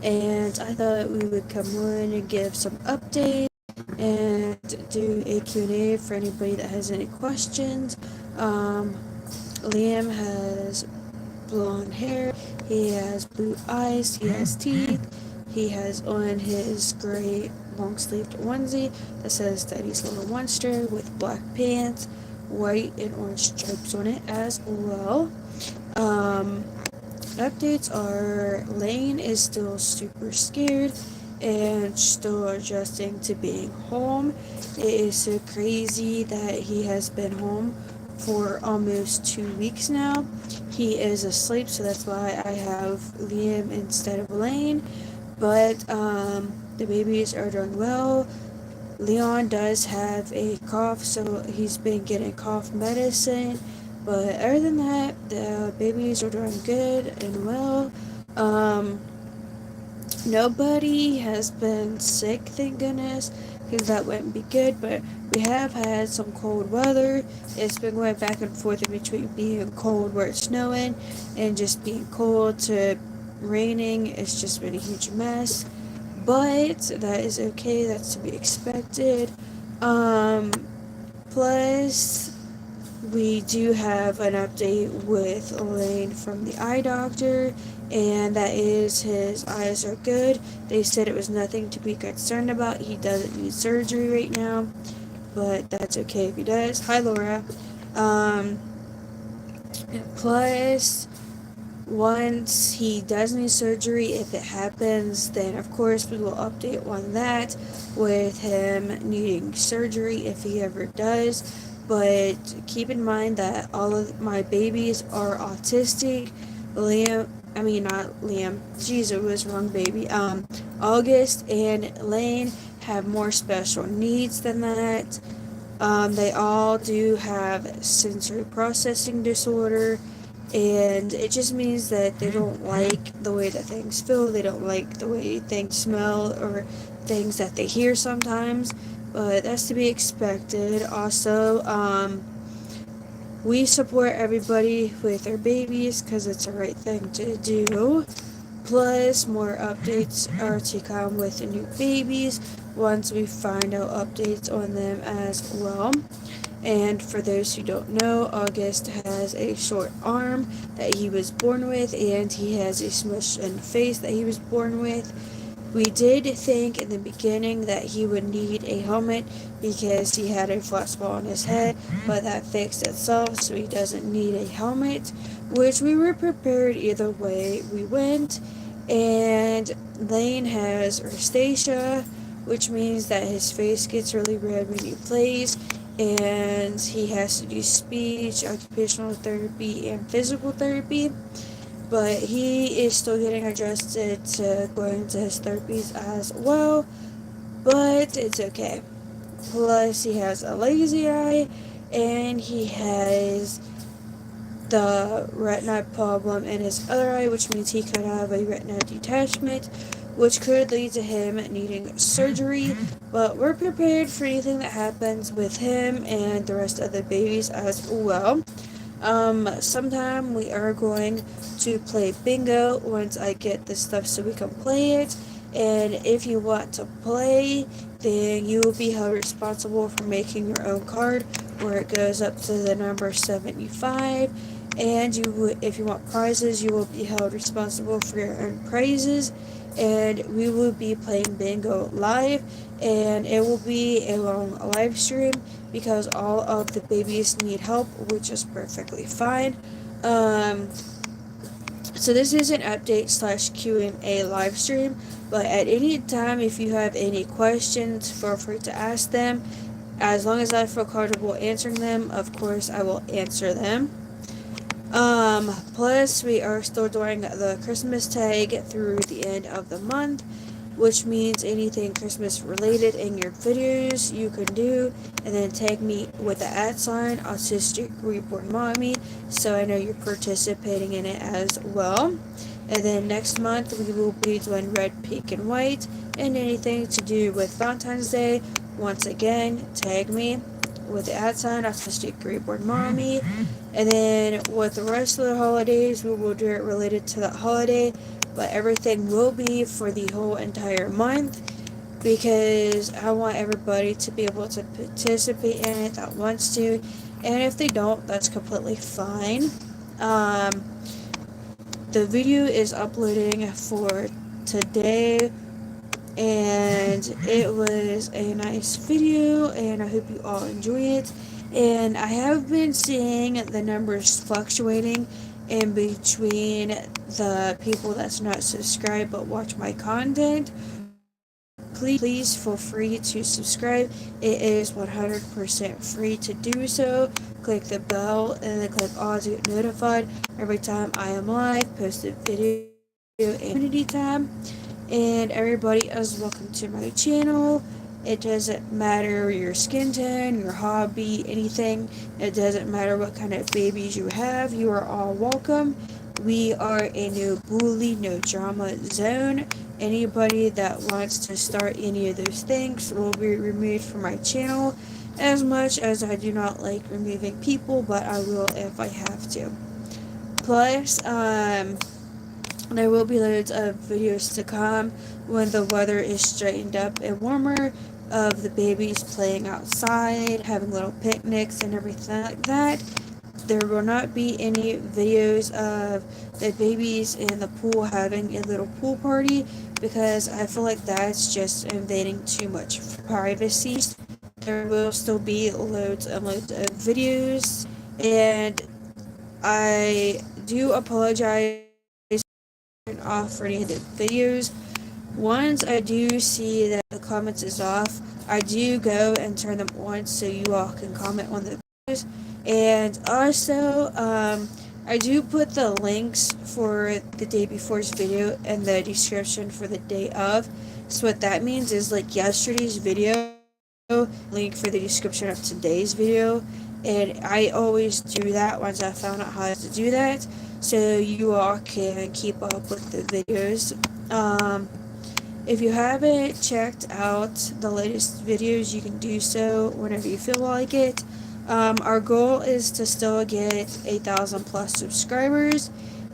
and I thought we would come on and give some updates and do a Q&A for anybody that has any questions. Um, Liam has blonde hair, he has blue eyes, he has teeth, he has on his gray long-sleeved onesie that says Daddy's Little Monster with black pants, white and orange stripes on it as well. Um, Updates are Lane is still super scared and still adjusting to being home. It is so crazy that he has been home for almost 2 weeks now. He is asleep, so that's why I have Liam instead of Lane. But the babies are doing well. Leon does have a cough, so he's been getting cough medicine. But other than that, the babies are doing good and well. Um, Nobody has been sick, thank goodness, because that wouldn't be good. But we have had some cold weather. It's been going back and forth in between being cold where it's snowing and just being cold to raining. It's just been a huge mess. But that is okay, that's to be expected. Um, Plus, we do have an update with Elaine from the eye doctor, and that is his eyes are good. They said it was nothing to be concerned about. He doesn't need surgery right now, but that's okay if he does. Hi, Laura. Um, Plus, once he does need surgery, if it happens, then of course we will update on that with him needing surgery if he ever does. But keep in mind that all of my babies are autistic. Not Liam. Jeez, it was wrong baby. August and Lane have more special needs than that. They all do have sensory processing disorder, and it just means that they don't like the way that things feel, they don't like the way things smell or things that they hear sometimes, but that's to be expected. Also, we support everybody with their babies because it's the right thing to do. Plus, more updates are to come with the new babies once we find out updates on them as well. And for those who don't know, August has a short arm that he was born with, and he has a smushed in face that he was born with. We did think in the beginning that he would need a helmet because he had a flat spot on his head, but that fixed itself, so he doesn't need a helmet, which we were prepared either way we went. And Lane has rosacea, which means that his face gets really red when he plays, and he has to do speech, occupational therapy, and physical therapy. But he is still getting adjusted to going to his therapies as well, but it's okay. Plus, he has a lazy eye, and he has the retina problem in his other eye, which means he could have a retina detachment, which could lead to him needing surgery. But we're prepared for anything that happens with him and the rest of the babies as well. Sometime we are going to play bingo once I get this stuff so we can play it. And if you want to play, then you will be held responsible for making your own card where it goes up to the number 75. And if you want prizes, you will be held responsible for your own prizes. And we will be playing bingo live, and it will be a long live stream because all of the babies need help, which is perfectly fine. Um, so this is an update slash Q&A live stream, but at any time if you have any questions, feel free to ask them. As long as I feel comfortable answering them, of course I will answer them. Plus we are still doing the Christmas tag through the end of the month, which means anything Christmas related in your videos you can do, and then tag me with the @ autistic reborn mommy so I know you're participating in it as well. And then next month we will be doing red, pink, and white, and anything to do with Valentine's Day. Once again, tag me with the @ autistic reborn mommy. And then with the rest of the holidays, we will do it related to that holiday. but everything will be for the whole entire month because I want everybody to be able to participate in it that wants to, and if they don't, that's completely fine. Um, the video is uploading for today, and it was a nice video, and I hope you all enjoy it. And I have been seeing the numbers fluctuating in between the people that's not subscribed but watch my content. Please feel free to subscribe. It is 100% free to do so. Click the bell and then click all to get notified every time I am live, post a video and community tab. And everybody is welcome to my channel. It doesn't matter your skin tone, your hobby, anything. It doesn't matter what kind of babies you have. You are all welcome. We are a no bully, no drama zone. Anybody that wants to start any of those things will be removed from my channel. As much as I do not like removing people, but I will if I have to. Plus, there will be loads of videos to come when the weather is straightened up and warmer, of the babies playing outside, having little picnics and everything like that. There will not be any videos of the babies in the pool having a little pool party because I feel like that's just invading too much privacy. There will still be loads and loads of videos, and I do apologize off for any of the videos. Once I do see that the comments is off, I do go and turn them on so you all can comment on the videos. And also, I do put the links for the day before's video in the description for the day of. So what that means is like yesterday's video, link for the description of today's video. And I always do that once I found out how to do that, so you all can keep up with the videos. If you haven't checked out the latest videos, you can do so whenever you feel like it. Our goal is to still get 8,000 plus subscribers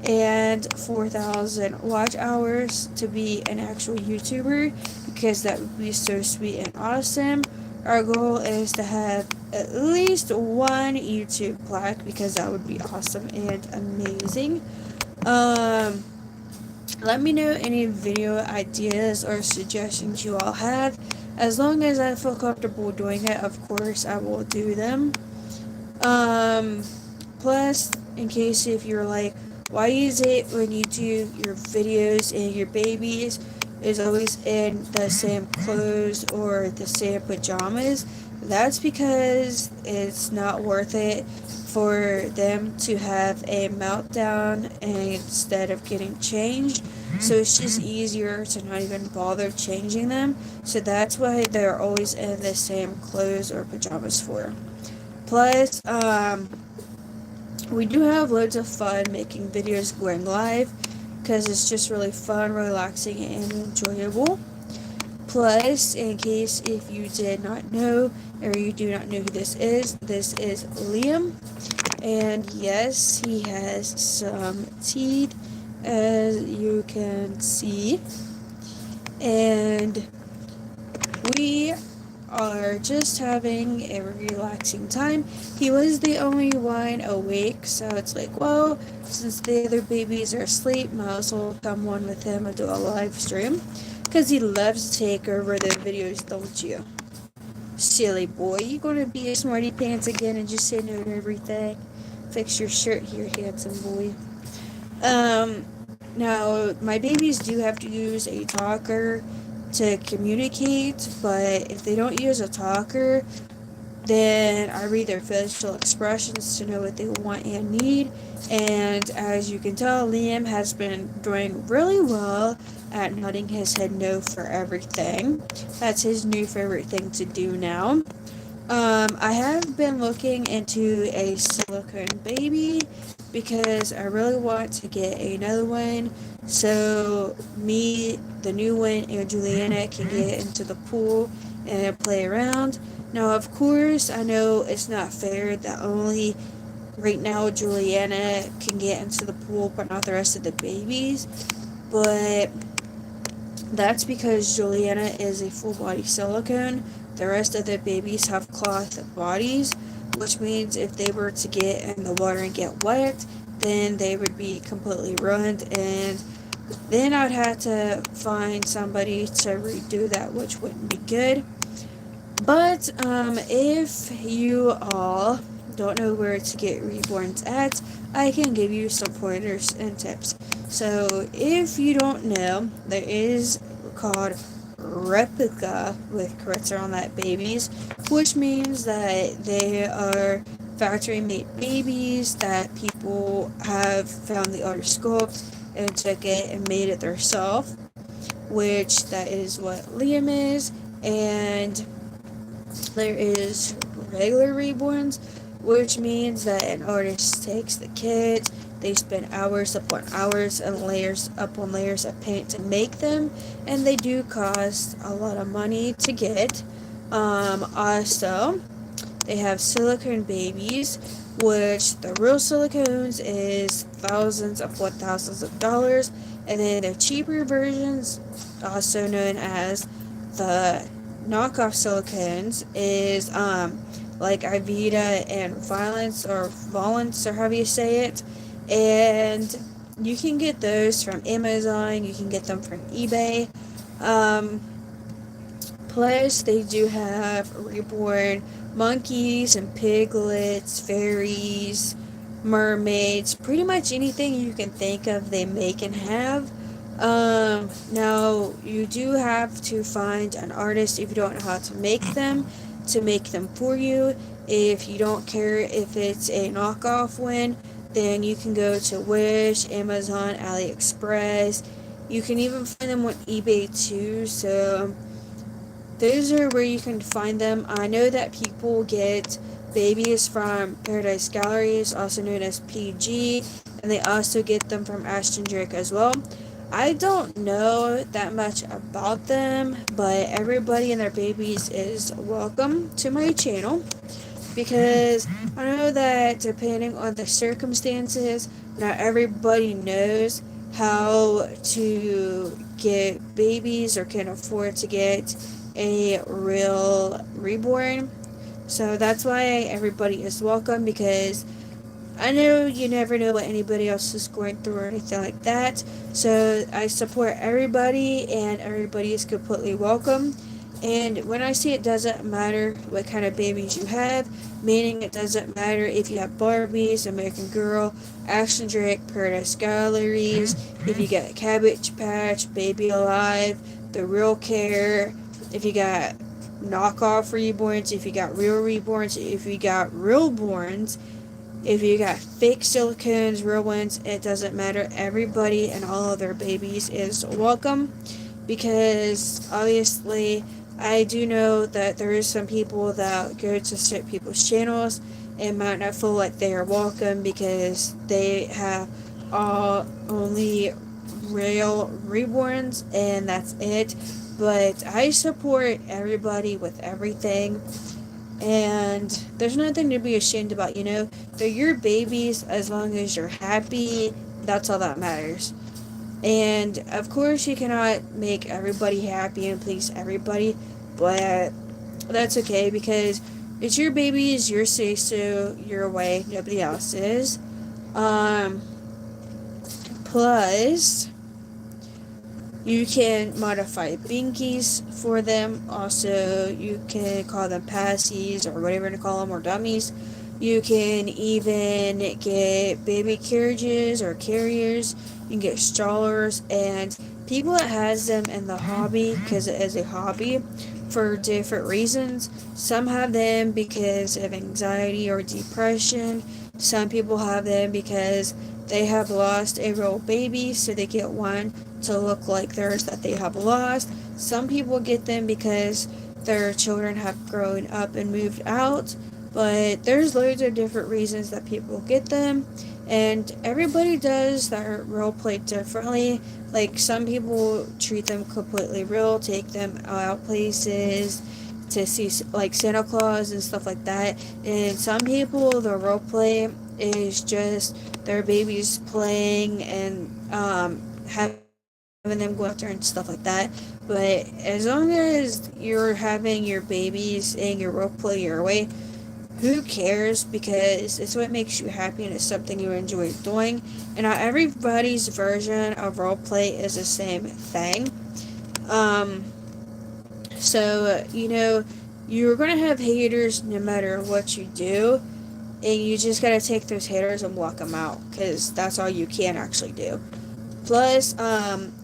and 4,000 watch hours to be an actual YouTuber, because that would be so sweet and awesome. Our goal is to have at least one YouTube plaque, because that would be awesome and amazing. Let me know any video ideas or suggestions you all have. As long as I feel comfortable doing it, of course, I will do them. Um, Plus, in case if you're like, why is it when you do your videos and your babies is always in the same clothes or the same pajamas? That's because it's not worth it for them to have a meltdown instead of getting changed. So it's just easier to not even bother changing them. So that's why they're always in the same clothes or pajamas for. Plus, we do have loads of fun making videos going live, because it's just really fun, relaxing, and enjoyable. Plus, in case if you did not know or you do not know who this is Liam. And yes, he has some teeth, as you can see. And we are just having a relaxing time. He was the only one awake, so it's like, well, since the other babies are asleep, might as well come on with him and do a live stream, because he loves to take over the videos, don't you? Silly boy, you gonna be a smarty pants again and just say no to everything? Fix your shirt here, handsome boy. Now, my babies do have to use a talker to communicate, but if they don't use a talker, then I read their facial expressions to know what they want and need. And as you can tell, Liam has been doing really well at nodding his head no for everything. That's his new favorite thing to do now. I have been looking into a silicone baby because I really want to get another one, so me, the new one, and Juliana can get into the pool and play around. Now, of course, I know it's not fair that only right now Juliana can get into the pool but not the rest of the babies, but that's because Juliana is a full body silicone. The rest of the babies have cloth bodies, which means if they were to get in the water and get wet, then they would be completely ruined, and then I'd have to find somebody to redo that, which wouldn't be good. But if you all don't know where to get reborns at, I can give you some pointers and tips. So if you don't know, there is called replica with kretzer on that babies, which means that they are factory made babies that people have found the art sculpt and took it and made it themselves, which that is what Liam is. And there is regular reborns, which means that an artist takes the kids, they spend hours upon hours and layers upon layers of paint to make them, and they do cost a lot of money to get. Also, they have silicone babies, which the real silicones is thousands upon thousands of dollars, and then the cheaper versions, also known as the knockoff silicones, is like Ivita and Valence or however you say it, and you can get those from Amazon. You can get them from eBay. Um, Plus, they do have reborn monkeys and piglets, fairies, mermaids, pretty much anything you can think of, they make and have. Now, you do have to find an artist if you don't know how to make them for you. If you don't care if it's a knockoff one, then you can go to Wish, Amazon, AliExpress. You can even find them on eBay too, so those are where you can find them. I know that people get babies from Paradise Galleries, also known as PG, and they also get them from Ashton Drake as well. I don't know that much about them, but everybody and their babies is welcome to my channel because I know that depending on the circumstances, not everybody knows how to get babies or can afford to get a real reborn. So that's why everybody is welcome because I know you never know what anybody else is going through or anything like that. So I support everybody and everybody is completely welcome. And when I say it doesn't matter what kind of babies you have, meaning it doesn't matter if you have Barbies, American Girl, Action Drake, Paradise Galleries, if you got Cabbage Patch, Baby Alive, The Real Care, if you got knockoff reborns, if you got real reborns, if you got real borns, if you got fake silicones, real ones, it doesn't matter. Everybody and all of their babies is welcome because obviously I do know that there is some people that go to certain people's channels and might not feel like they are welcome because they have all only real reborns and that's it. But I support everybody with everything and there's nothing to be ashamed about, you know. They're your babies as long as you're happy. That's all that matters. And of course, you cannot make everybody happy and please everybody, but that's okay because it's your babies, your say so, your way, nobody else's. Um, Plus, you can modify binkies for them. Also, you can call them passies or whatever to call them or dummies. You can even get baby carriages or carriers. You can get strollers and people that has them in the hobby because it is a hobby for different reasons. Some have them because of anxiety or depression. Some people have them because they have lost a real baby, so they get one to look like theirs that they have lost. Some people get them because their children have grown up and moved out, but there's loads of different reasons that people get them, and everybody does their role play differently. Like some people treat them completely real, take them out places to see like Santa Claus and stuff like that, and some people the role play is just their babies playing and having them go out there and stuff like that. But as long as you're having your babies and your role play your way, who cares? Because it's what makes you happy and it's something you enjoy doing. And not everybody's version of role play is the same thing. Um, so, you're gonna have haters no matter what you do, and you just gotta take those haters and block them out, because that's all you can actually do. Plus,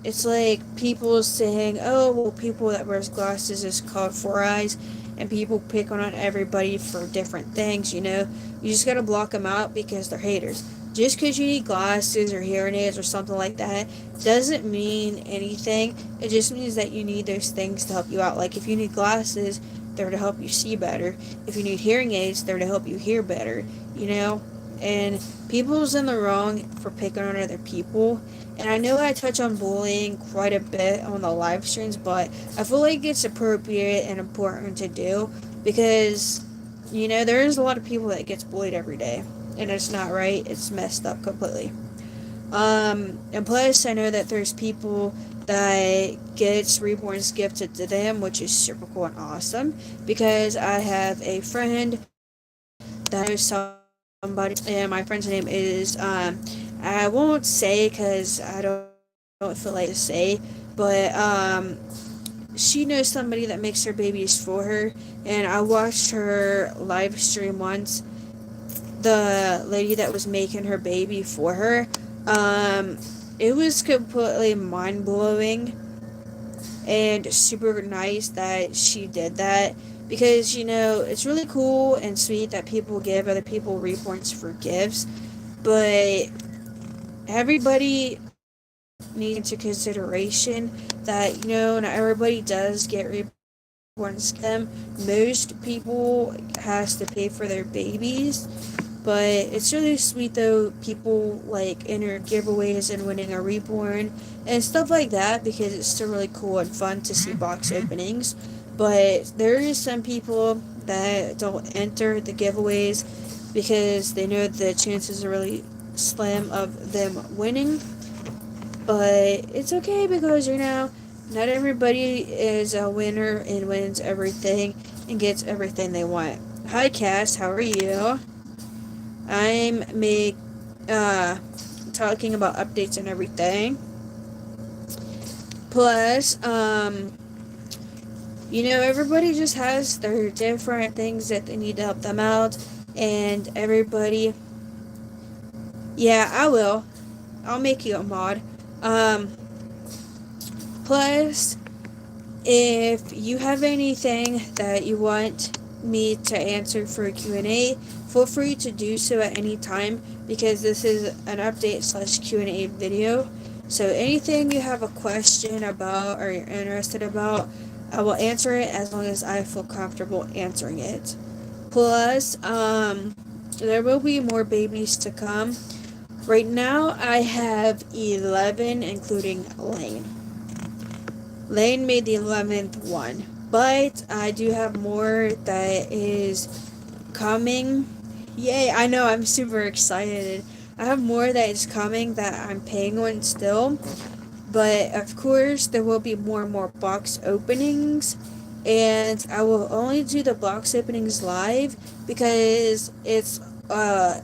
it's like people saying, "Oh, well, people that wears glasses is called four eyes," and people pick on everybody for different things. You just gotta block them out because they're haters. Just because you need glasses or hearing aids or something like that doesn't mean anything. It just means that you need those things to help you out. Like if you need glasses, they're to help you see better. If you need hearing aids, they're to help you hear better. You know, and people's in the wrong for picking on other people. And I know I touch on bullying quite a bit on the live streams, but I feel like it's appropriate and important to do because, there's a lot of people that gets bullied every day. And it's not right. It's messed up completely. And plus, I know that there's people that gets reborns gifted to them, which is super cool and awesome. Because I have a friend that knows somebody, and my friend's name is I won't say because I don't feel like to say, but she knows somebody that makes her babies for her, and I watched her live stream once. The lady that was making her baby for her, it was completely mind blowing and super nice that she did that because it's really cool and sweet that people give other people reborns for gifts, but everybody needs into consideration that not everybody does get reborns. Most people has to pay for their babies, but it's really sweet though people like enter giveaways and winning a reborn and stuff like that because it's still really cool and fun to see box openings. But there is some people that don't enter the giveaways because they know the chances are really slim of them winning. But it's okay because not everybody is a winner and wins everything and gets everything they want. Hi Cass, how are you? I'm uh talking about updates and everything. Plus, everybody just has their different things that they need to help them out, and everybody. Yeah, I will. I'll make you a mod. Um, Plus, if you have anything that you want me to answer for a Q&A, feel free to do so at any time because this is an update slash Q&A video. So anything you have a question about or you're interested about, I will answer it as long as I feel comfortable answering it. Plus, there will be more babies to come. Right now, I have 11, including Lane. Lane made the 11th one, but I do have more that is coming. Yay, I know, I'm super excited. I have more that is coming that I'm paying on still, but of course, there will be more and more box openings, and I will only do the box openings live because it's, how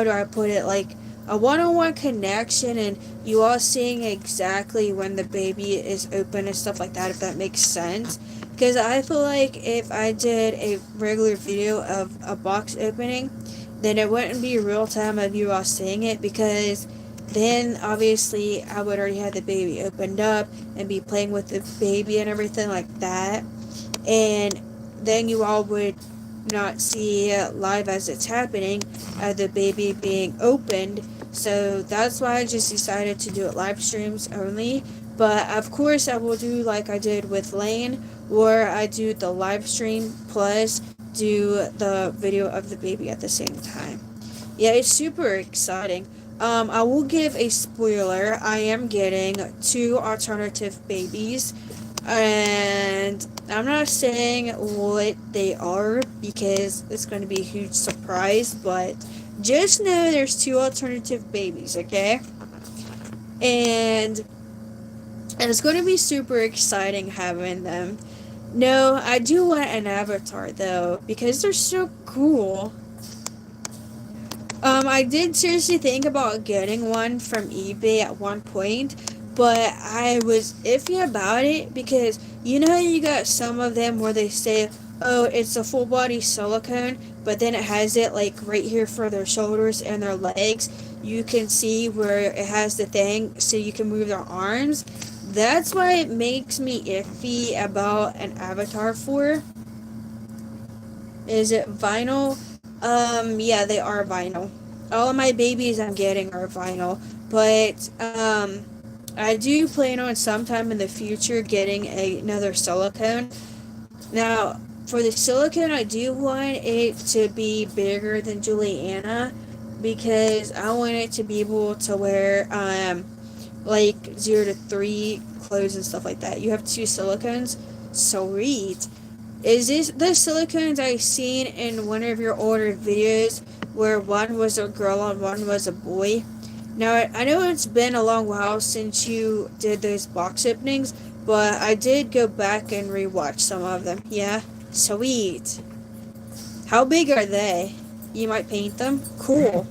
do I put it, like a one-on-one connection and you all seeing exactly when the baby is open and stuff like that, if that makes sense. Because I feel like if I did a regular video of a box opening, then it wouldn't be real time of you all seeing it because then obviously I would already have the baby opened up and be playing with the baby and everything like that. And then you all would not see live as it's happening, the baby being opened. So that's why I just decided to do it live streams only. But of course, I will do like I did with Lane, where I do the live stream plus do the video of the baby at the same time. Yeah, it's super exciting. I will give a spoiler. I am getting 2 alternative babies, and I'm not saying what they are because it's going to be a huge surprise, but just know there's 2 alternative babies, okay? And And it's going to be super exciting having them. No, I do want an avatar though, because they're so cool. I did seriously think about getting one from eBay at one point, but I was iffy about it because you know how you got some of them where they say, oh, it's a full body silicone, but then it has it like right here for their shoulders and their legs. You can see where it has the thing so you can move their arms. That's why it makes me iffy about an avatar for. Is it vinyl? Yeah, they are vinyl. All of my babies I'm getting are vinyl, but I do plan on sometime in the future getting another silicone. Now, for the silicone, I do want it to be bigger than Juliana because I want it to be able to wear like 0 to 3 clothes and stuff like that. You have 2 silicones, sweet. Is this the silicones I seen in one of your older videos where one was a girl and one was a boy? Now, I know it's been a long while since you did those box openings, but I did go back and rewatch some of them. Yeah? Sweet. How big are they? You might paint them? Cool.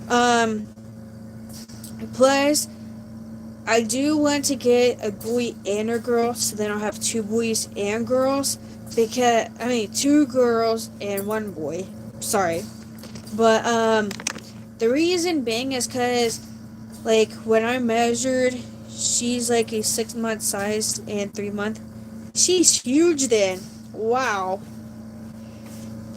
Um, Plus, I do want to get a boy and a girl, so then I'll have 2 boys and girls. Because, 2 girls and 1 boy. Sorry. But, the reason being is because, like, when I measured, she's like a 6 month size and 3 month. She's huge then. Wow.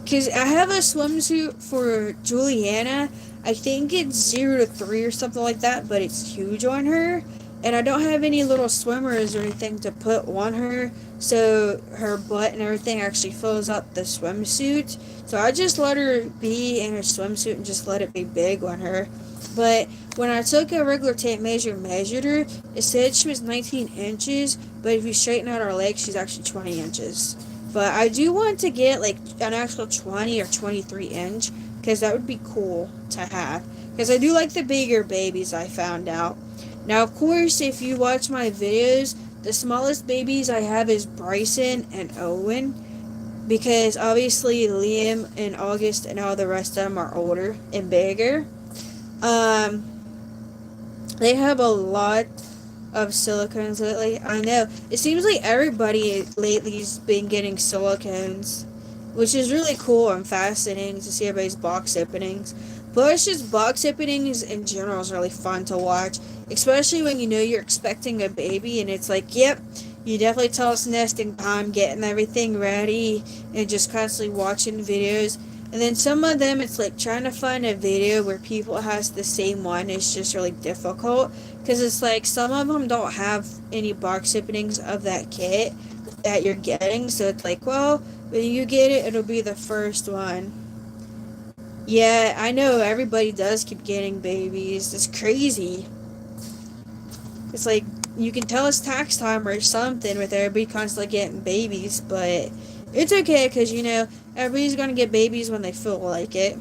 Because I have a swimsuit for Juliana. I think it's 0 to 3 or something like that, but it's huge on her. And I don't have any little swimmers or anything to put on her, so her butt and everything actually fills up the swimsuit. So I just let her be in her swimsuit and just let it be big on her. But when I took a regular tape measure, measured her, it said she was 19 inches, but if you straighten out her legs, she's actually 20 inches. But I do want to get like an actual 20 or 23 inch, because that would be cool to have. Because I do like the bigger babies, I found out. Now, of course, if you watch my videos, the smallest babies I have is Bryson and Owen. Because obviously Liam and August and all the rest of them are older and bigger. Um, they have a lot of silicones lately. I know. It seems like everybody lately's been getting silicones, which is really cool and fascinating to see everybody's box openings. Plus, just box openings in general is really fun to watch, especially when you know you're expecting a baby and it's like, yep, you definitely tell us nesting time, getting everything ready, and just constantly watching videos. And then some of them, it's like trying to find a video where people has the same one is just really difficult. Because it's like some of them don't have any box openings of that kit that you're getting. So it's like, well, when you get it, it'll be the first one. Yeah, I know everybody does keep getting babies. It's crazy. It's like, you can tell it's tax time or something with everybody constantly getting babies, but it's okay because, everybody's going to get babies when they feel like it.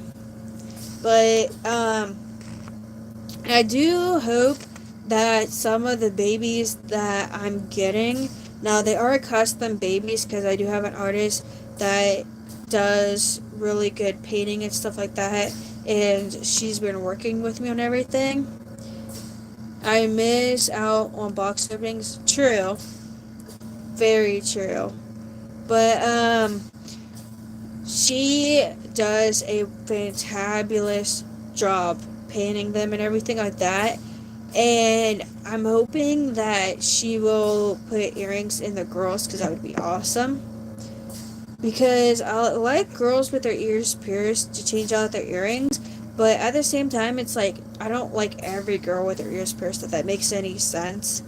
But, I do hope that some of the babies that I'm getting, now they are custom babies because I do have an artist that does really good painting and stuff like that, and she's been working with me on everything. I miss out on box openings. True. Very true. But, she does a fantabulous job painting them and everything like that. And I'm hoping that she will put earrings in the girls because that would be awesome. Because I like girls with their ears pierced to change out their earrings. But at the same time, it's like, I don't like every girl with their ears pierced, if that makes any sense.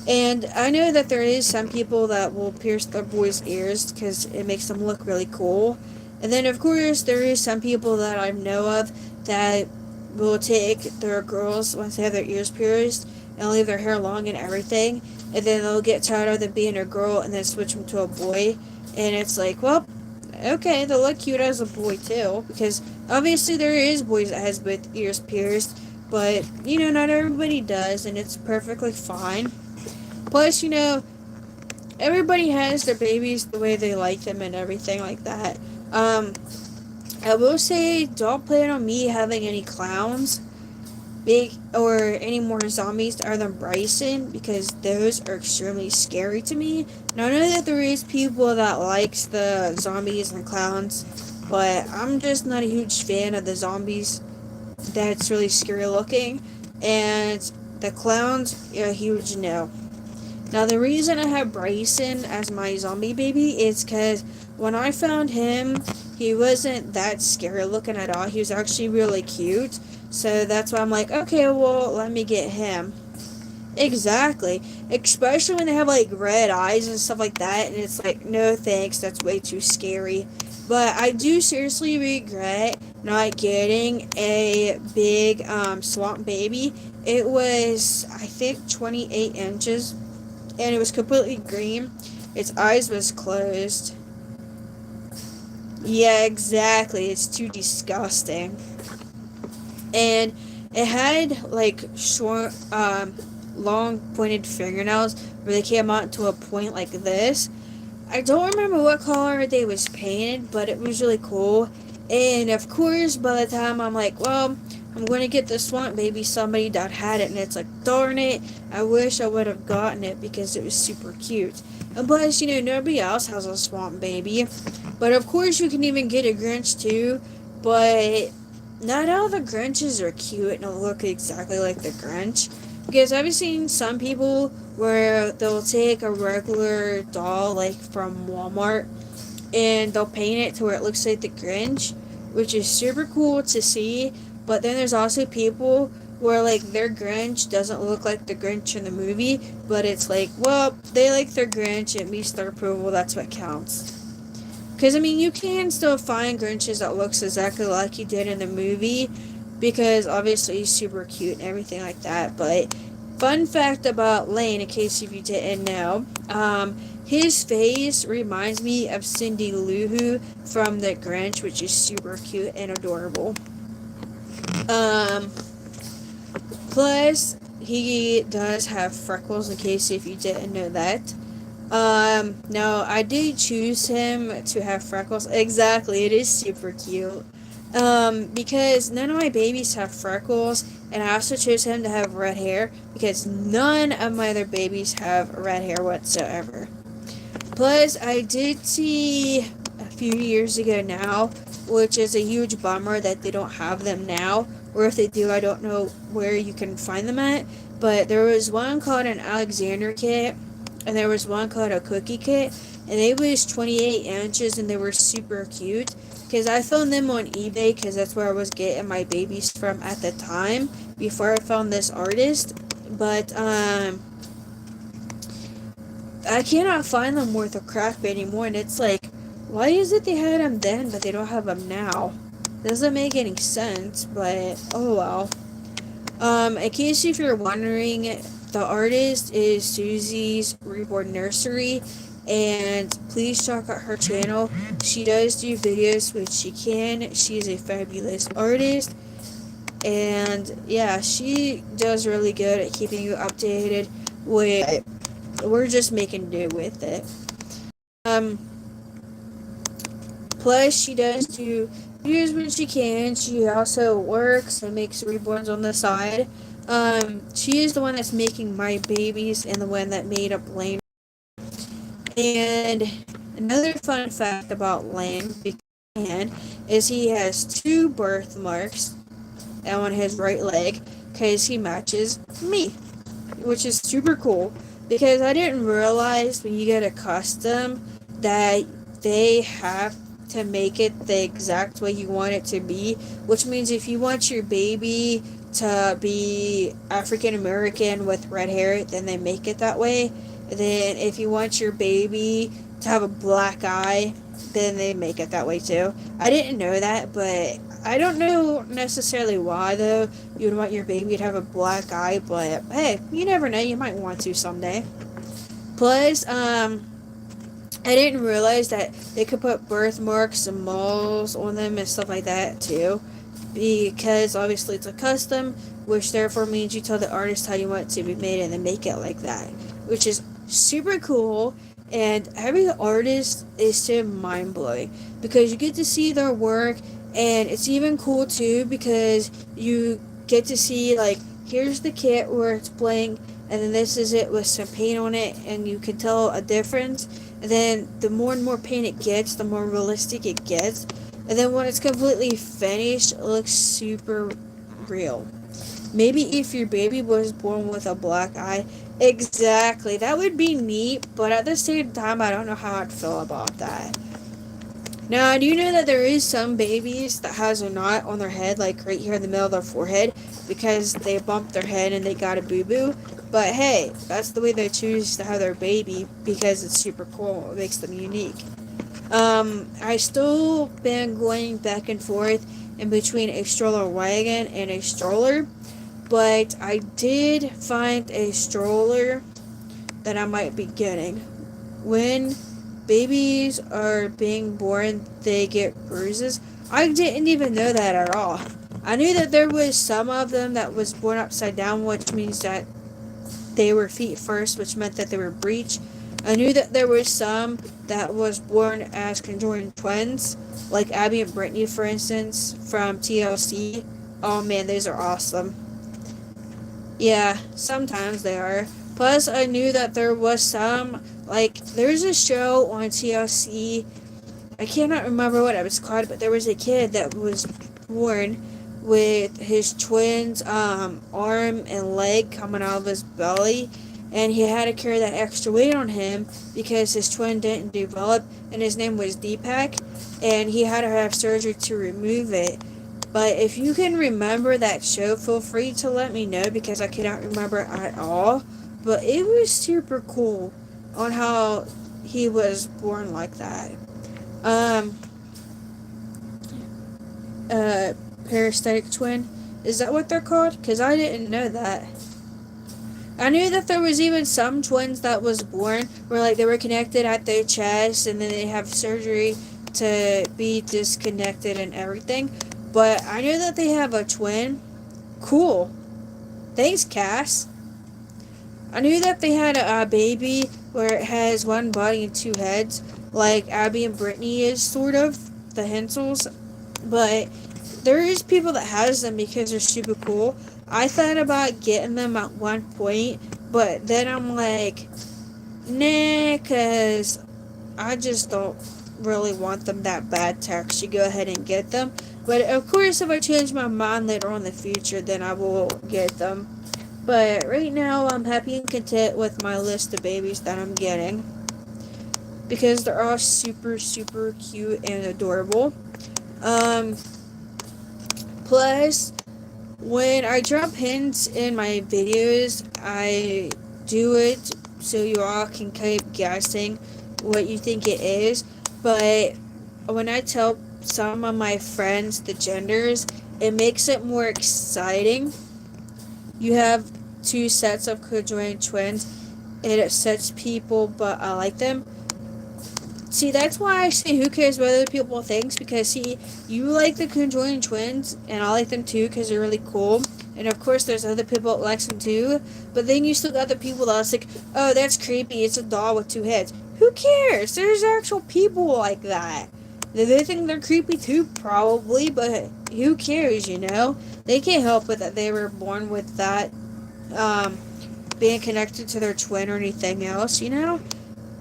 And I know that there is some people that will pierce their boys' ears because it makes them look really cool. And then, of course, there is some people that I know of that will take their girls, once they have their ears pierced, and leave their hair long and everything. And then they'll get tired of them being a girl and then switch them to a boy. And it's like, well, okay, they'll look cute as a boy too. Because obviously there is boys that has both ears pierced. but not everybody does, and it's perfectly fine. Plus, everybody has their babies the way they like them and everything like that. Um, I will say, don't plan on me having any clowns, big or any more zombies other than Bryson, because those are extremely scary to me. Now I know that there is people that likes the zombies and clowns, but I'm just not a huge fan of the zombies. That's really scary looking, and the clowns, a huge no. Now, the reason I have Bryson as my zombie baby is because when I found him, he wasn't that scary looking at all. He was actually really cute. So that's why I'm like, okay, well, let me get him. Exactly. Especially when they have like red eyes and stuff like that. And it's like, no thanks, that's way too scary. But I do seriously regret not getting a big swamp baby. It was, I think, 28 inches, and it was completely green. Its eyes was closed. Yeah, exactly. It's too disgusting. And it had like short, long pointed fingernails where they came out to a point like this. I don't remember what color they was painted, but it was really cool. And of course, by the time I'm like, well, I'm going to get the swamp baby, somebody that had it, and it's like, darn it, I wish I would have gotten it because it was super cute. And plus, nobody else has a swamp baby. But of course, you can even get a Grinch too, but not all the Grinches are cute and look exactly like the Grinch. Because I've seen some people where they'll take a regular doll like from Walmart and they'll paint it to where it looks like the Grinch, which is super cool to see. But then there's also people where like their Grinch doesn't look like the Grinch in the movie, but it's like, well, they like their Grinch, it meets their approval, that's what counts. Because, I mean, you can still find Grinches that looks exactly like he did in the movie, because obviously he's super cute and everything like that. But fun fact about Lane, in case if you didn't know, his face reminds me of Cindy Lou Who from The Grinch, which is super cute and adorable. Um, Plus, he does have freckles, in case if you didn't know that. No, I did choose him to have freckles. Exactly, it is super cute. Because none of my babies have freckles, and I also chose him to have red hair because none of my other babies have red hair whatsoever. Plus, I did see a few years ago now, which is a huge bummer that they don't have them now, or if they do, I don't know where you can find them at. But there was one called an Alexander kit, and there was one called a cookie kit, and they was 28 inches, and they were super cute. Because I found them on eBay, because that's where I was getting my babies from at the time, before I found this artist. But, I cannot find them worth a crap anymore, and it's like, why is it they had them then, but they don't have them now? Doesn't make any sense, but oh well. In case if you're wondering, the artist is Susie's Reborn Nursery, and please check out her channel. She does do videos which she can. She is a fabulous artist, and yeah, she does really good at keeping you updated with. We're just making do with it. Um, Plus, she does do videos when she can. She also works and makes reborns on the side. She is the one that's making my babies and the one that made up Lane. And another fun fact about Lane is he has two birthmarks on his right leg because he matches me, which is super cool. Because I didn't realize when you get a custom that they have to make it the exact way you want it to be, which means if you want your baby to be African American with red hair, then they make it that way. Then if you want your baby to have a black eye, then they make it that way too. I didn't know that, but I don't know necessarily why though you would want your baby to have a black eye, but hey, you never know, you might want to someday. Plus, I didn't realize that they could put birthmarks and moles on them and stuff like that too. because obviously it's a custom, which therefore means you tell the artist how you want it to be made and then make it like that, which is super cool. And every artist is so mind blowing because you get to see their work, and it's even cool too because you get to see like here's the kit where it's blank, and then this is it with some paint on it, and you can tell a difference. And then the more and more paint it gets, the more realistic it gets. And then when it's completely finished, it looks super real. Maybe if your baby was born with a black eye, exactly, that would be neat, but at the same time, I don't know how I'd feel about that. Now, I do know that there is some babies that has a knot on their head, like right here in the middle of their forehead, because they bumped their head and they got a boo-boo. But hey, that's the way they choose to have their baby because it's super cool. It makes them unique. I still been going back and forth in between a stroller wagon and a stroller, but I did find a stroller that I might be getting. When babies are being born, they get bruises. I didn't even know that at all. I knew that there was some of them that was born upside down, which means that they were feet first, which meant that they were breech. I knew that there was some that was born as conjoined twins, like Abby and Brittany, for instance, from TLC. Oh man, those are awesome. Yeah, sometimes they are. Plus, I knew that there was some, like, there's a show on TLC. I cannot remember what it was called, but there was a kid that was born with his twins' arm and leg coming out of his belly, and he had to carry that extra weight on him because his twin didn't develop, and his name was Deepak, and he had to have surgery to remove it. But if you can remember that show, feel free to let me know because I cannot remember it at all. But it was super cool on how he was born like that. Um, Parasitic twin. Is that what they're called? Because I didn't know that. I knew that there was even some twins that was born where like they were connected at their chest and then they have surgery to be disconnected and everything. But I knew that they have a twin. Cool. Thanks, Cass. I knew that they had a baby where it has one body and two heads, like Abby and Brittany is sort of, the Hensels. But there is people that has them because they're super cool. I thought about getting them at one point, but then I'm like, nah, because I just don't really want them that bad to actually go ahead and get them. But of course, if I change my mind later on in the future, then I will get them. But right now, I'm happy and content with my list of babies that I'm getting because they're all super, super cute and adorable. Um, Plus, when I drop hints in my videos, I do it so you all can keep guessing what you think it is. But when I tell some of my friends the genders, it makes it more exciting. You have two sets of conjoined twins. It upsets people, but I like them. See, that's why I say who cares what other people think, because see, you like the conjoined twins, and I like them too, because they're really cool. And of course, there's other people that like them too, but then you still got the people that's like, oh, that's creepy, it's a doll with two heads. Who cares? There's actual people like that. Do they think they're creepy too? Probably, but who cares, you know? They can't help it that they were born with that, being connected to their twin or anything else, you know?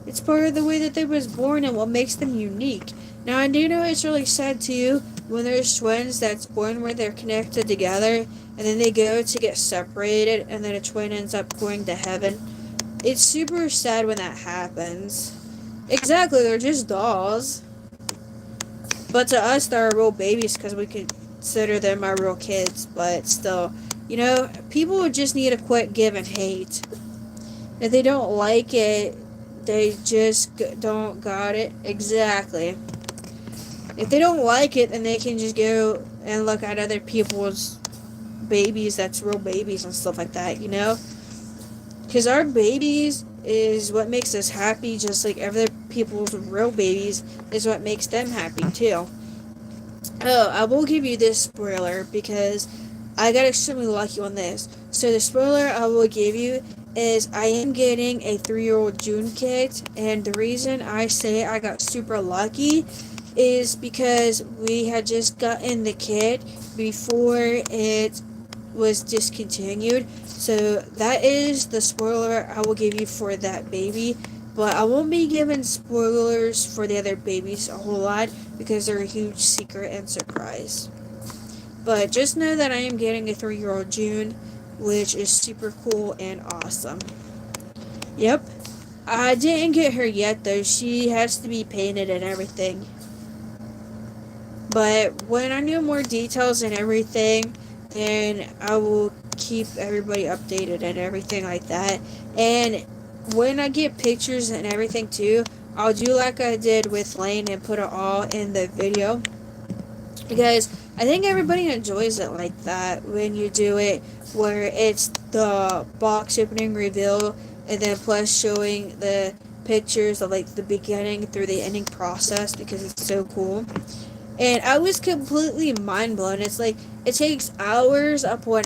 It's part of the way that they was born and what makes them unique. Now, I do know it's really sad too when there's twins that's born where they're connected together and then they go to get separated and then a twin ends up going to heaven. It's super sad when that happens. Exactly, they're just dolls. But to us, they're real babies because we consider them our real kids. But still, you know, people would just need to quit giving hate. If they don't like it, they just don't got it. Exactly. If they don't like it, then they can just go and look at other people's babies that's real babies and stuff like that, you know? Because our babies is what makes us happy, just like other people's real babies is what makes them happy, too. Oh, I will give you this spoiler because I got extremely lucky on this. So the spoiler I will give you is I am getting a 3-year-old June kit, and the reason I say I got super lucky is because we had just gotten the kit before it was discontinued. So that is the spoiler I will give you for that baby. But I won't be giving spoilers for the other babies a whole lot because they're a huge secret and surprise. But just know that I am getting a 3-year-old June, which is super cool and awesome. Yep. I didn't get her yet though. She has to be painted and everything. But when I know more details and everything, then I will keep everybody updated and everything like that. And when I get pictures and everything too, I'll do like I did with Lane and put it all in the video. Because I think everybody enjoys it like that when you do it, where it's the box opening reveal and then plus showing the pictures of like the beginning through the ending process because it's so cool. And I was completely mind blown. It's like it takes hours upon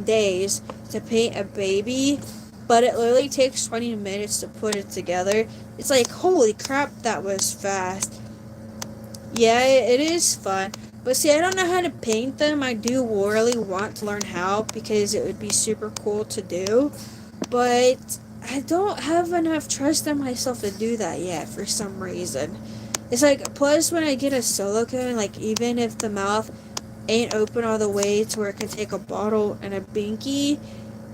days to paint a baby, but it literally takes 20 minutes to put it together. It's like, holy crap, that was fast. Yeah, it is fun. But see, I don't know how to paint them. I do really want to learn how because it would be super cool to do. But I don't have enough trust in myself to do that yet for some reason. It's like, plus when I get a solo cone, like even if the mouth ain't open all the way to where it can take a bottle and a binky,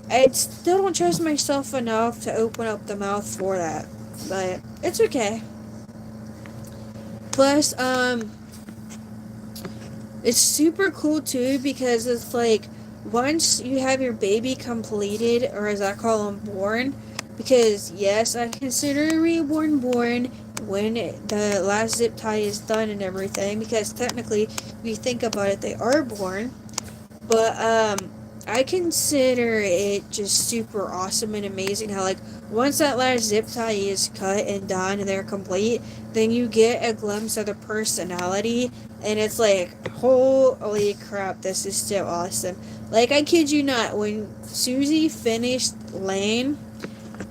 I still don't trust myself enough to open up the mouth for that. But it's okay. Plus, it's super cool too because it's like once you have your baby completed, or as I call them, born, because yes, I consider a reborn born when the last zip tie is done and everything, because technically, if you think about it, they are born. But I consider it just super awesome and amazing how like once that last zip tie is cut and done and they're complete, then you get a glimpse of the personality, and it's like holy crap, this is so awesome. Like I kid you not, when Susie finished Lane,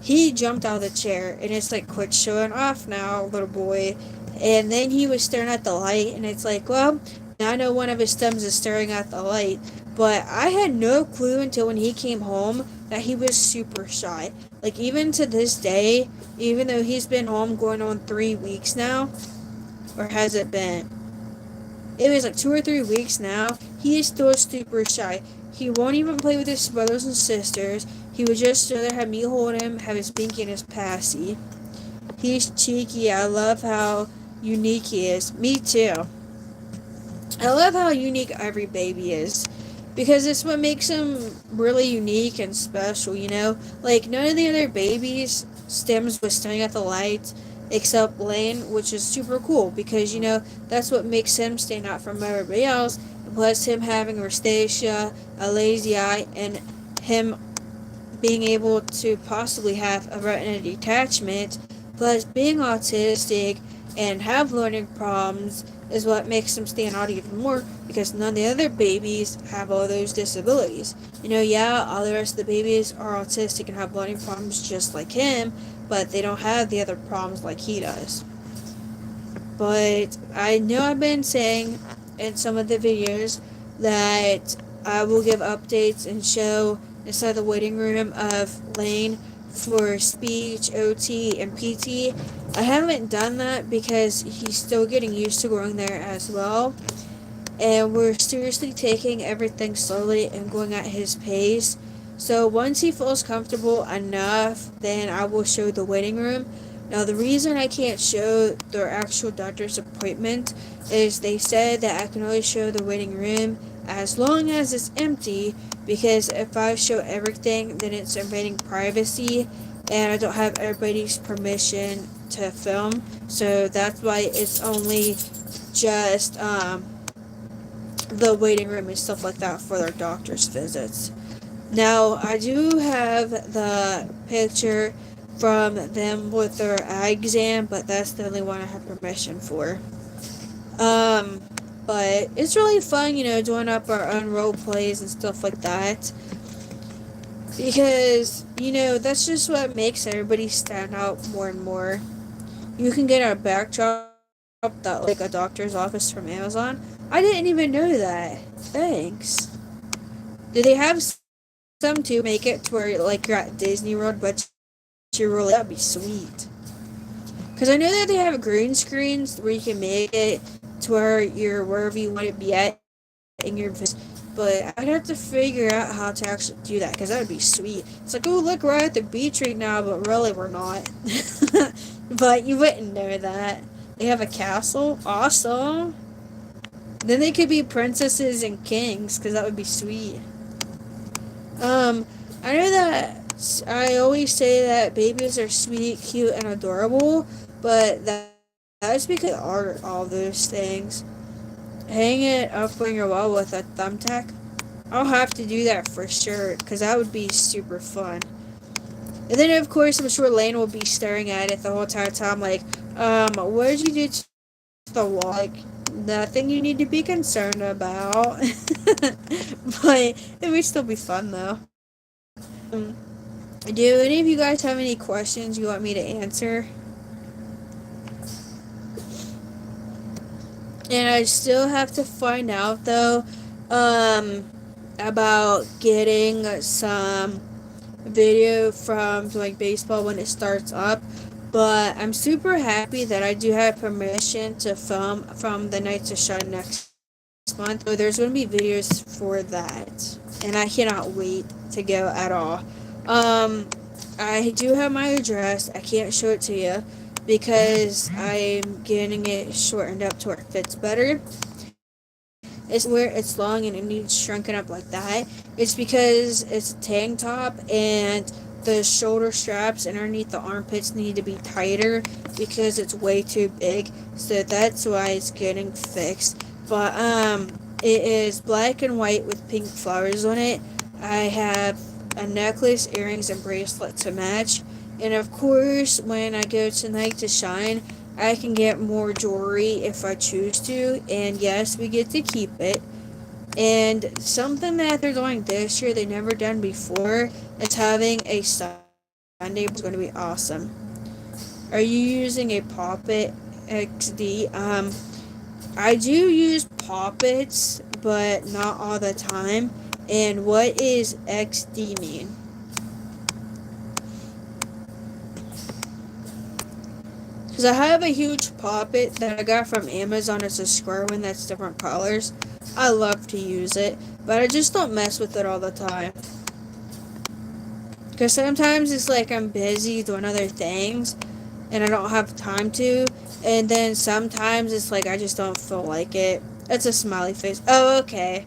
he jumped out of the chair and it's like, quit showing off now, little boy. And then he was staring at the light, and it's like, well, now I know one of his thumbs is staring at the light. But I had no clue until when he came home that he was super shy. Like, even to this day, even though he's been home going on 3 weeks now, or has it been? It was like 2 or 3 weeks now. He is still super shy. He won't even play with his brothers and sisters. He would just rather have me hold him, have his binky and his passy. He's cheeky. I love how unique he is. Me too. I love how unique every baby is. Because it's what makes him really unique and special, you know? Like, none of the other babies stems with staring at the light except Lane, which is super cool because, you know, that's what makes him stand out from everybody else. Plus, him having rosacea, a lazy eye, and him being able to possibly have a retina detachment, plus being autistic and have learning problems is what makes him stand out even more because none of the other babies have all those disabilities. You know, yeah, all the rest of the babies are autistic and have learning problems just like him, but they don't have the other problems like he does. But I know I've been saying in some of the videos that I will give updates and show inside the waiting room of Lane for speech, OT, and PT. I haven't done that because he's still getting used to going there as well. And we're seriously taking everything slowly and going at his pace. So once he feels comfortable enough, then I will show the waiting room. Now the reason I can't show their actual doctor's appointment is they said that I can only show the waiting room as long as it's empty, because if I show everything then it's invading privacy and I don't have everybody's permission to film. So that's why it's only just the waiting room and stuff like that for their doctor's visits. Now, I do have the picture from them with their eye exam, but that's the only one I have permission for. But it's really fun, doing up our own role plays and stuff like that. Because, that's just what makes everybody stand out more and more. You can get a backdrop that like a doctor's office from Amazon. I didn't even know that. Thanks. Do they have some to make it to where like you're at Disney World, but you're really that'd be sweet. Because I know that they have green screens where you can make it to where you're wherever you want to be at in your vision. But I'd have to figure out how to actually do that because that would be sweet. It's like, oh, look, we're at the beach right now, but really we're not. But you wouldn't know that. They have a castle. Awesome. Then they could be princesses and kings because that would be sweet. Um, I know that I always say that babies are sweet, cute, and adorable, but that's because they are all those things. Hang it up on your wall with a thumbtack. I'll have to do that for sure because that would be super fun. And then, of course, I'm sure Lane will be staring at it the whole entire time, like, what did you do to the wall? Like, nothing you need to be concerned about. But it would still be fun, though. Do any of you guys have any questions you want me to answer? And I still have to find out, though, about getting some video from like baseball when it starts up, but I'm super happy that I do have permission to film from the Nights of Shine next month, so there's going to be videos for that, and I cannot wait to go at all. um I do have my address. I can't show it to you because I'm getting it shortened up to where it fits better. It's where it's long and it needs shrunken up like that. It's because it's a tank top and the shoulder straps underneath the armpits need to be tighter because it's way too big. So that's why it's getting fixed. But it is black and white with pink flowers on it. I have a necklace, earrings, and bracelet to match. And of course, when I go tonight to Shine, I can get more jewelry if I choose to, and yes, we get to keep it. And something that they're doing this year they never done before is having a Sunday is going to be awesome. Are you using a Poppet XD? I do use Poppets, but not all the time. And what is XD mean? Because I have a huge poppet that I got from Amazon. It's a square one that's different colors. I love to use it, but I just don't mess with it all the time. Because sometimes it's like I'm busy doing other things and I don't have time to. And then sometimes it's like I just don't feel like it. It's a smiley face. Oh, okay.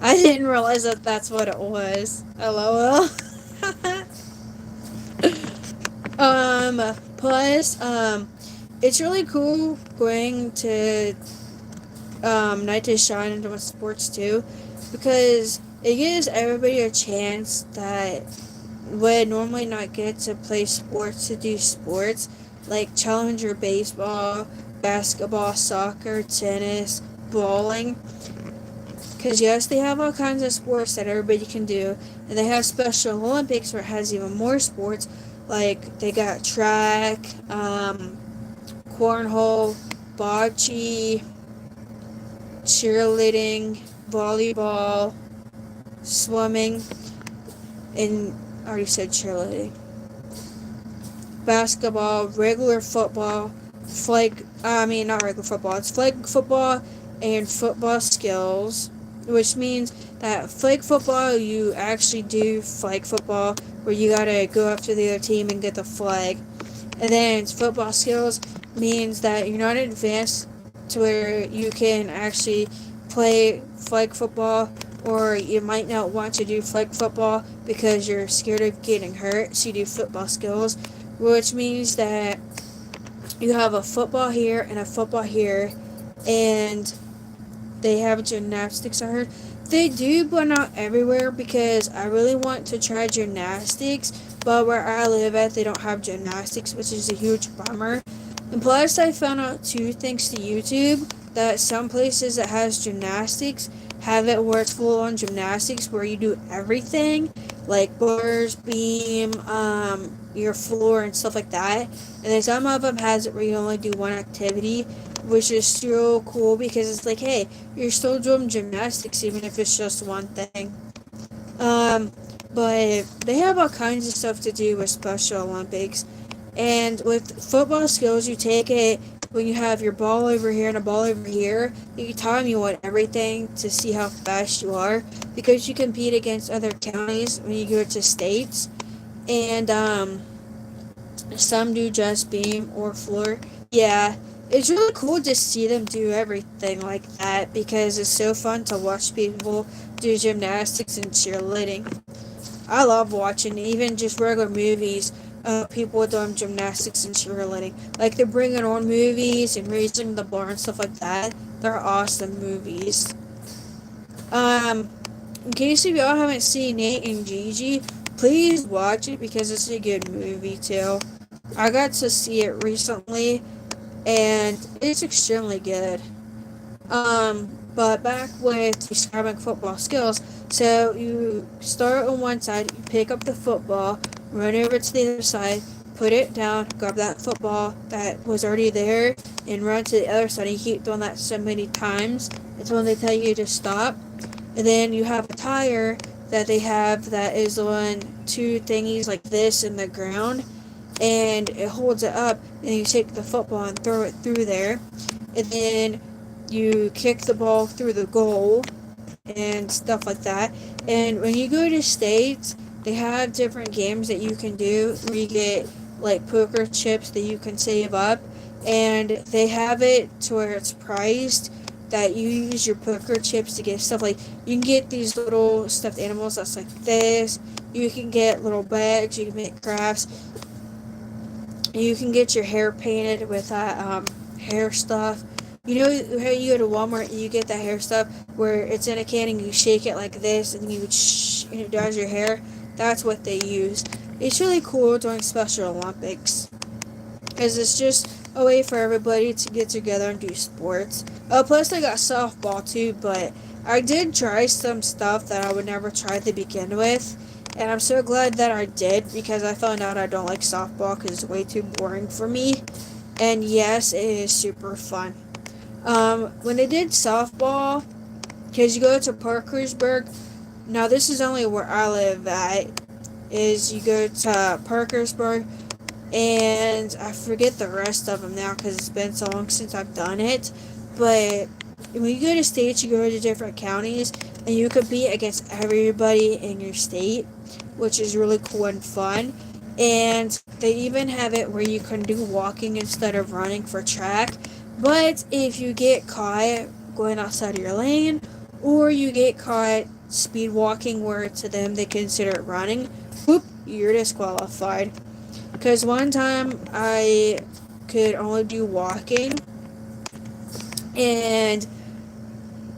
I didn't realize that that's what it was. LOL. Plus, it's really cool going to, Night to Shine and doing sports too, because it gives everybody a chance that would normally not get to play sports to do sports, like Challenger baseball, basketball, soccer, tennis, bowling. Because, yes, they have all kinds of sports that everybody can do. And they have Special Olympics where it has even more sports. Like, they got track, cornhole, bocce, cheerleading, volleyball, swimming, and I already said cheerleading. Basketball, regular football, not regular football, it's flag football and football skills, which means that flag football, you actually do flag football where you gotta go after the other team and get the flag. And then football skills means that you're not advanced to where you can actually play flag football, or you might not want to do flag football because you're scared of getting hurt, so you do football skills, which means that you have a football here and a football here, and they have gymnastics, I heard. They do, but not everywhere, because I really want to try gymnastics, but where I live at, they don't have gymnastics, which is a huge bummer. And plus, I found out too, thanks to YouTube, that some places that has gymnastics have it where it's full on gymnastics where you do everything like bars, beam, your floor and stuff like that. And then some of them has it where you only do one activity, which is so cool because it's like, hey, you're still doing gymnastics even if it's just one thing. Um, but they have all kinds of stuff to do with Special Olympics. And with football skills, you take it when you have your ball over here and a ball over here. You time you on everything to see how fast you are because you compete against other counties when you go to states. And some do just beam or floor. Yeah, it's really cool to see them do everything like that because it's so fun to watch people do gymnastics and cheerleading. I love watching even just regular movies of people doing gymnastics and cheerleading. Like they're bringing on movies and raising the bar and stuff like that. They're awesome movies. Um, in case if y'all haven't seen Nate and Gigi, please watch it because it's a good movie too. I got to see it recently and it's extremely good. But back with describing football skills, so you start on one side, you pick up the football, run over to the other side, put it down, grab that football that was already there, and run to the other side. You keep doing that so many times until they tell you to stop. And then you have a tire that they have that is on two thingies like this in the ground, and it holds it up, and you take the football and throw it through there. And then you kick the ball through the goal and stuff like that. And when you go to states, they have different games that you can do where you get like poker chips that you can save up, and they have it to where it's priced that you use your poker chips to get stuff like you can get these little stuffed animals that's like this. You can get little bags. You can make crafts. You can get your hair painted with that hair stuff. You know how you go to Walmart and you get that hair stuff where it's in a can and you shake it like this and you and it does your hair? That's what they use. It's really cool during Special Olympics because it's just a way for everybody to get together and do sports. Plus they got softball too, but I did try some stuff that I would never try to begin with. And I'm so glad that I did because I found out I don't like softball because it's way too boring for me. And yes, it is super fun. When they did softball, because you go to Parkersburg, now this is only where I live at, is you go to Parkersburg, and I forget the rest of them now because it's been so long since I've done it, but when you go to states, you go to different counties, and you compete against everybody in your state, which is really cool and fun. And they even have it where you can do walking instead of running for track. But if you get caught going outside of your lane, or you get caught speed walking where to them they consider it running, whoop, you're disqualified. Because one time I could only do walking, and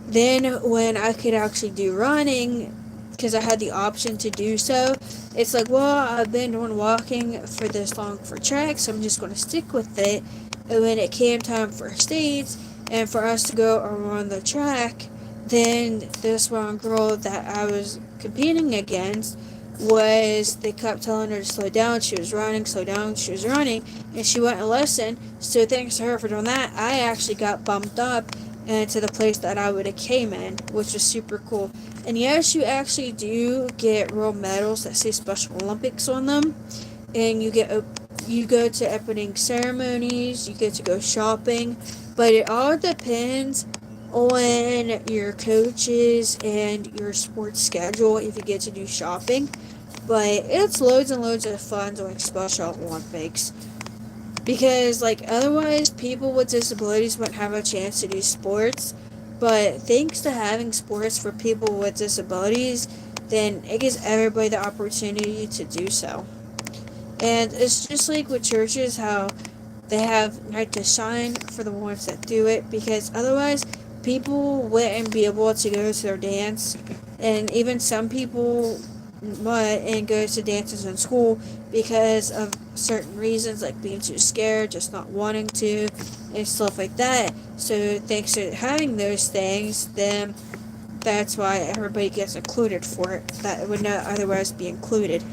then when I could actually do running, because I had the option to do so, it's like, well, I've been doing walking for this long for track, so I'm just going to stick with it. And when it came time for states and for us to go around the track, then this one girl that I was competing against they kept telling her to slow down. She was running, slow down, she was running, and she wouldn't listen. So thanks to her for doing that, I actually got bumped up into the place that I would have came in, which was super cool. And yes, you actually do get real medals that say Special Olympics on them, and you go to opening ceremonies, you get to go shopping, but it all depends on your coaches and your sports schedule if you get to do shopping. But it's loads and loads of fun doing Special Olympics. Because, like, otherwise, people with disabilities wouldn't have a chance to do sports. But thanks to having sports for people with disabilities, then it gives everybody the opportunity to do so. And it's just like with churches, how they have Night to Shine for the ones that do it, because otherwise, people wouldn't be able to go to their dance. And even some people and go to dances in school because of certain reasons, like being too scared, just not wanting to, and stuff like that. So thanks to having those things, then that's why everybody gets included for it. That would not otherwise be included.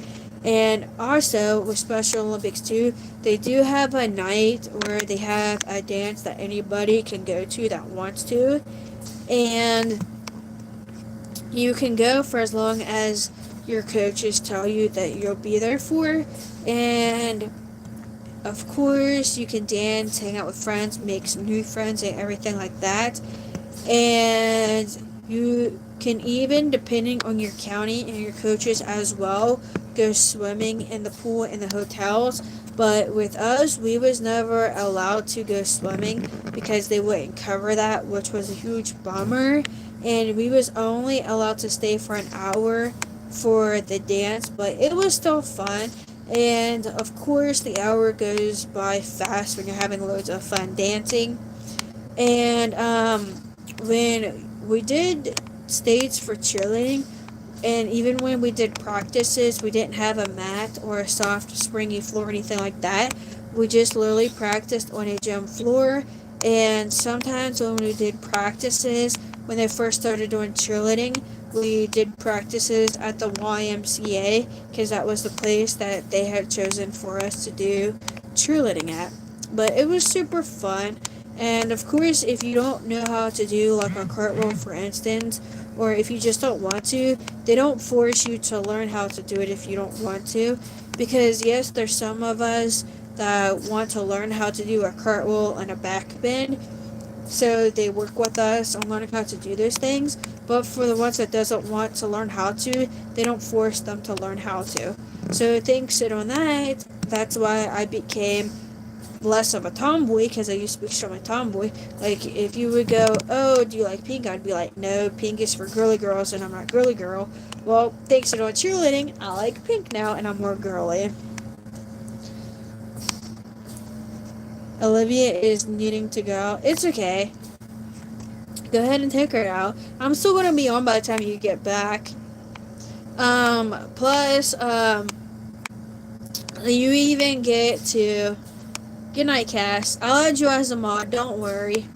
And also with Special Olympics too, they do have a night where they have a dance that anybody can go to that wants to, and you can go for as long as your coaches tell you that you'll be there for. And of course, you can dance, hang out with friends, make some new friends, and everything like that. And you can even, depending on your county and your coaches as well, go swimming in the pool in the hotels. But with us, we was never allowed to go swimming because they wouldn't cover that, which was a huge bummer. And we was only allowed to stay for an hour for the dance, but it was still fun. And of course, the hour goes by fast when you're having loads of fun dancing. And when we did states for cheerleading, and even when we did practices, we didn't have a mat or a soft, springy floor or anything like that. We just literally practiced on a gym floor. And sometimes when we did practices, when they first started doing cheerleading, we did practices at the YMCA because that was the place that they had chosen for us to do cheerleading at. But it was super fun. And of course, if you don't know how to do like a cartwheel, for instance, or if you just don't want to, they don't force you to learn how to do it if you don't want to. Because yes, there's some of us that want to learn how to do a cartwheel and a back bend, so they work with us on learning how to do those things. But for the ones that doesn't want to learn how to, they don't force them to learn how to. So thanks to that, that's why I became less of a tomboy, because I used to be extremely tomboy. Like, if you would go, oh, do you like pink? I'd be like, no, pink is for girly girls, and I'm not a girly girl. Well, thanks to doing cheerleading, I like pink now, and I'm more girly. Olivia is needing to go. It's okay. Go ahead and take her out. I'm still gonna be on by the time you get back. Plus, you even get to good night, Cass. I'll add you as a mod. Don't worry.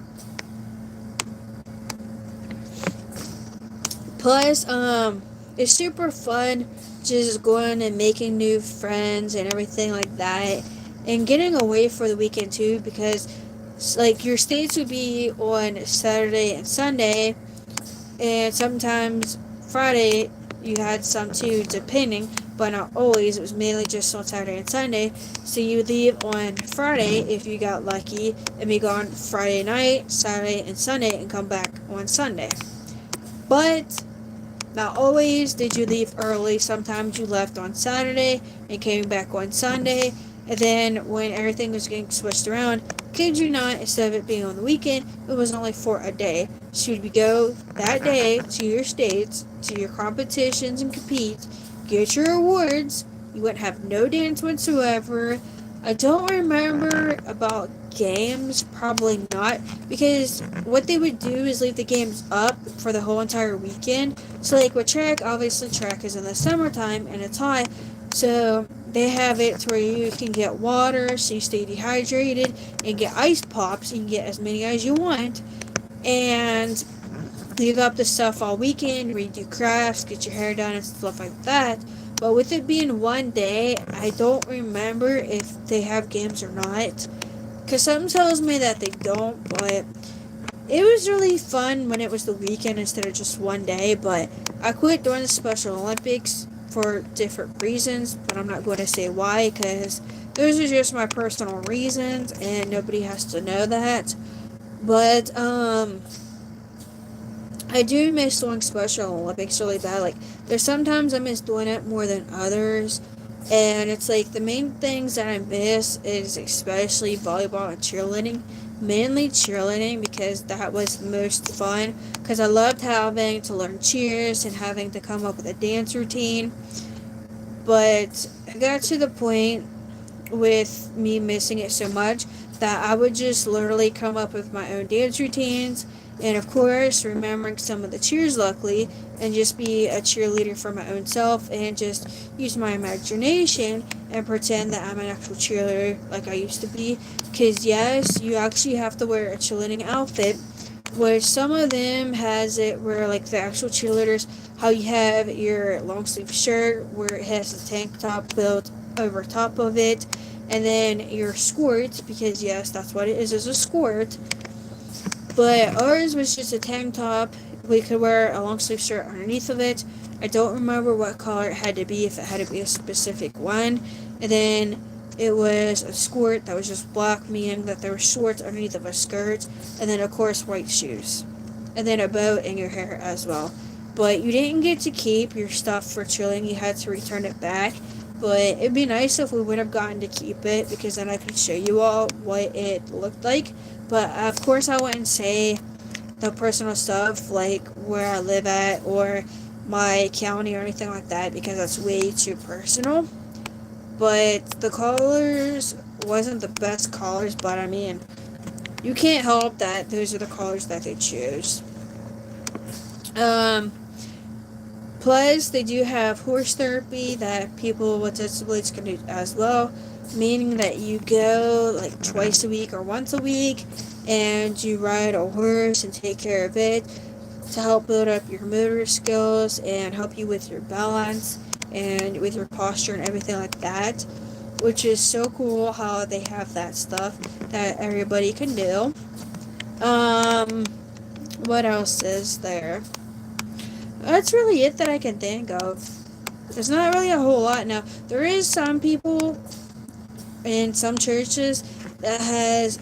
Plus, it's super fun just going and making new friends and everything like that, and getting away for the weekend too, because like your states would be on Saturday and Sunday, and sometimes Friday you had some too, depending, but not always. It was mainly just on Saturday and Sunday. So you would leave on Friday if you got lucky, and be gone Friday night, Saturday, and Sunday, and come back on Sunday. But not always did you leave early. Sometimes you left on Saturday and came back on Sunday. And then when everything was getting switched around, kid you not, instead of it being on the weekend, it was only for a day. So you'd go that day to your states, to your competitions and compete, get your awards. You wouldn't have no dance whatsoever. I don't remember about games, probably not, because what they would do is leave the games up for the whole entire weekend. So like with track, obviously track is in the summertime and it's hot, so they have it to where you can get water so you stay dehydrated, and get ice pops. You can get as many as you want, and leave up the stuff all weekend, redo crafts, get your hair done and stuff like that. But with it being one day, I don't remember if they have games or not, because something tells me that they don't. But it was really fun when it was the weekend instead of just one day. But I quit doing the Special Olympics for different reasons, but I'm not going to say why, because those are just my personal reasons and nobody has to know that. But I do miss doing Special Olympics really bad. Like, there's sometimes I miss doing it more than others. And it's like the main things that I miss is especially volleyball and cheerleading. Mainly cheerleading, because that was the most fun. Because I loved having to learn cheers and having to come up with a dance routine. But I got to the point with me missing it so much that I would just literally come up with my own dance routines And of course, remembering some of the cheers, luckily, and just be a cheerleader for my own self and just use my imagination and pretend that I'm an actual cheerleader like I used to be. Because, yes, you actually have to wear a cheerleading outfit, which some of them has it where, like, the actual cheerleaders, how you have your long sleeve shirt where it has a tank top built over top of it, and then your skirt, because yes, that's what it is a skirt. But ours was just a tank top. We could wear a long sleeve shirt underneath of it. I don't remember what color it had to be, if it had to be a specific one. And then it was a skirt that was just black, meaning that there were shorts underneath of a skirt. And then, of course, white shoes. And then a bow in your hair as well. But you didn't get to keep your stuff for chilling. You had to return it back. But it'd be nice if we would have gotten to keep it, because then I could show you all what it looked like. But of course, I wouldn't say the personal stuff like where I live at or my county or anything like that, because that's way too personal. But the colors wasn't the best colors, but I mean, you can't help that those are the colors that they choose. Um, Plus, they do have horse therapy that people with disabilities can do as well, meaning that you go like twice a week or once a week and you ride a horse and take care of it to help build up your motor skills and help you with your balance and with your posture and everything like that, which is so cool how they have that stuff that everybody can do. Um, what else is there? That's really it that I can think of. There's not really a whole lot now. There is some people in some churches that has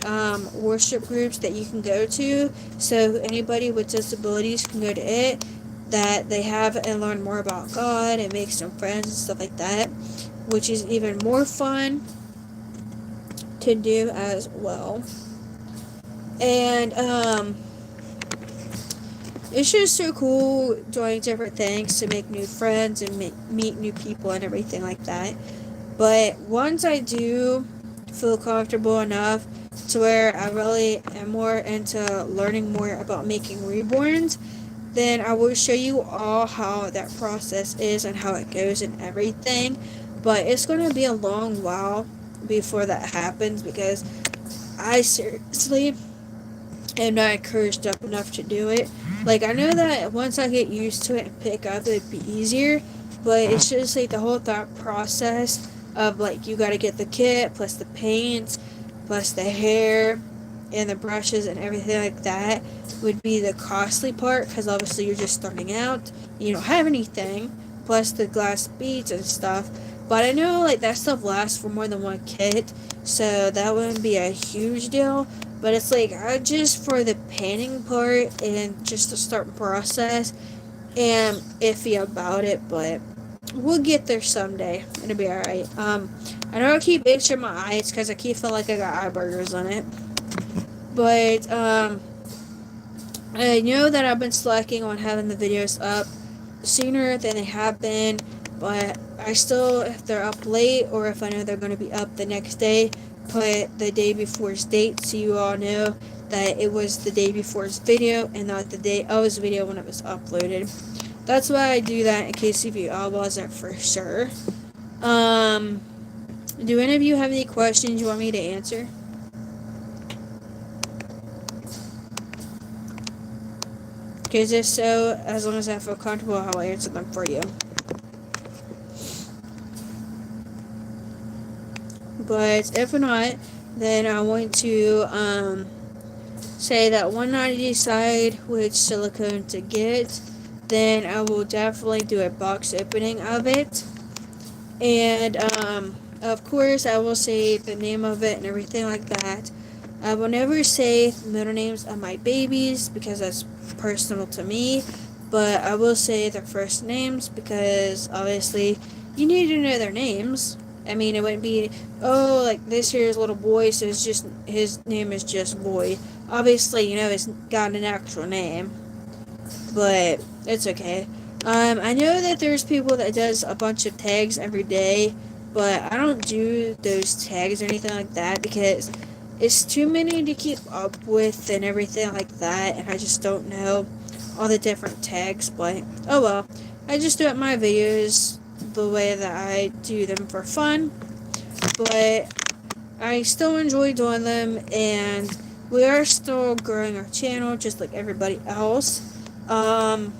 worship groups that you can go to, so anybody with disabilities can go to it, that they have and learn more about God and make some friends and stuff like that, which is even more fun to do as well. And it's just so cool doing different things to make new friends and meet new people and everything like that. But once I do feel comfortable enough to where I really am more into learning more about making reborns, then I will show you all how that process is and how it goes and everything. But it's going to be a long while before that happens, because I seriously am not encouraged up enough to do it. Like, I know that once I get used to it and pick up, it'd be easier, but it's just like the whole thought process of like you got to get the kit plus the paints plus the hair and the brushes and everything like that would be the costly part, because obviously you're just starting out, you don't have anything, plus the glass beads and stuff. But I know like that stuff lasts for more than one kit, so that wouldn't be a huge deal. But it's like, I just, for the painting part and just the start process, am iffy about it, but we'll get there someday. It'll be alright. I know I keep itching my eyes because I keep feeling like I got eye burgers on it. But, I know that I've been slacking on having the videos up sooner than they have been, but I still, if they're up late or if I know they're going to be up the next day, put the day before's date so you all know that it was the day before's video and not the day of his video when it was uploaded. That's why I do that, in case if you all wasn't for sure. Do any of you have any questions you want me to answer? Because if so, as long as I feel comfortable, I'll answer them for you. But if not, then I want to say that when I decide which silicone to get, then I will definitely do a box opening of it. And of course, I will say the name of it and everything like that. I will never say the middle names of my babies because that's personal to me, but I will say their first names because obviously you need to know their names. I mean, it wouldn't be, oh, like this here's little boy, so it's just, his name is just Boy. Obviously, you know, it's got an actual name, but it's okay. I know that there's people that does a bunch of tags every day, but I don't do those tags or anything like that because It's too many to keep up with and everything like that, and I just don't know all the different tags, but oh well. I just do it my videos the way that I do them for fun, but I still enjoy doing them, and we are still growing our channel just like everybody else. Um,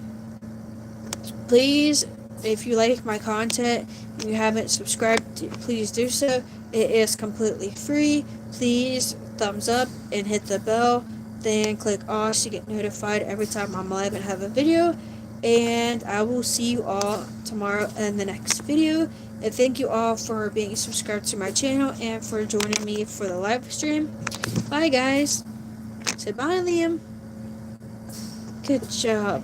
Please, if you like my content and you haven't subscribed, please do so. It is completely free. Please thumbs up and hit the bell. Then click all to get notified every time I'm live and have a video. And I will see you all tomorrow in the next video. And thank you all for being subscribed to my channel and for joining me for the live stream. Bye, guys. Say bye, Liam. Good job.